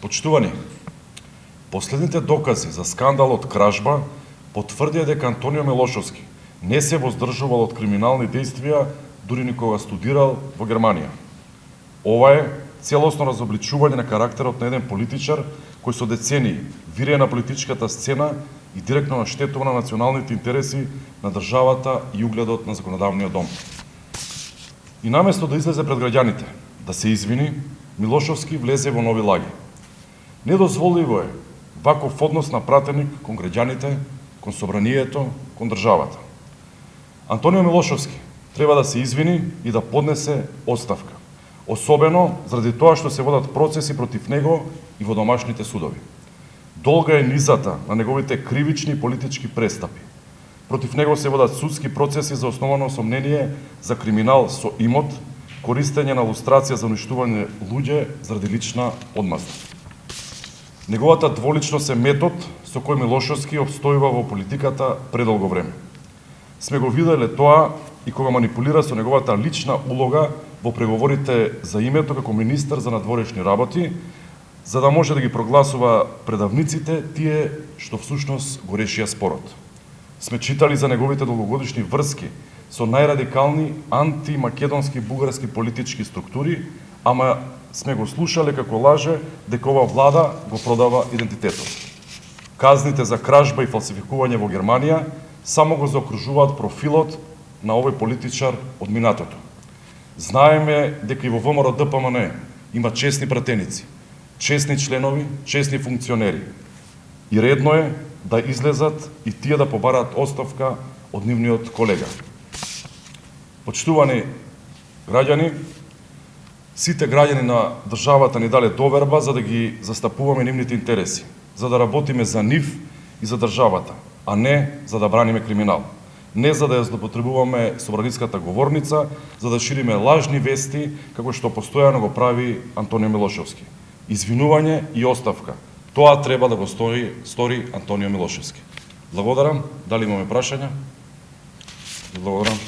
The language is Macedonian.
Почитувани, последните докази за скандалот кражба потврдија дека Антонио Милошовски не се воздржувал од криминални действија дури ни кога студирал во Германија. Ова е целосно разобличување на карактерот на еден политичар кој со децении вирее на политичката сцена и директно наштетува на националните интереси на државата и угледот на законодавниот дом. И наместо да излезе пред граѓаните, да се извини, Милошовски влезе во нови лаги. Недозволиво е ваков однос на пратеник кон граѓаните, кон собранието, кон државата. Антонио Милошовски треба да се извини и да поднесе оставка, особено заради тоа што се водат процеси против него и во домашните судови. Долга е низата на неговите кривични политички престапи. Против него се водат судски процеси за основано сомнение за криминал со имот, користење на лустрација за уништување луѓе заради лична одмазда. Неговата дволичност е метод со кој Милошовски обстојува во политиката предолго време. Сме го виделе тоа и кога манипулира со неговата лична улога во преговорите за името како министер за надворешни работи, за да може да ги прогласува предавниците тие што всушност го решија спорот. Сме читали за неговите долгогодишни врски со најрадикални антимакедонски бугарски политички структури, ама сме го слушале како лаже дека ова влада го продава идентитетот. Казните за кражба и фалсификување во Германија само го заокружуваат профилот на овој политичар од минатото. Знаеме дека и во ВМРО ДПМН има честни пратеници, честни членови, честни функционери. И редно е да излезат и тие да побараат оставка од нивниот колега. Почитувани граѓани, сите граѓани на државата ни дале доверба за да ги застапуваме нивните интереси, за да работиме за нив и за државата, а не за да браниме криминал. Не за да ја злоупотребуваме собраниската говорница, за да шириме лажни вести, како што постојано го прави Антонио Милошовски. Извинување и оставка. Тоа треба да го стори Антонио Милошовски. Благодарам. Дали имаме прашања? Благодарам.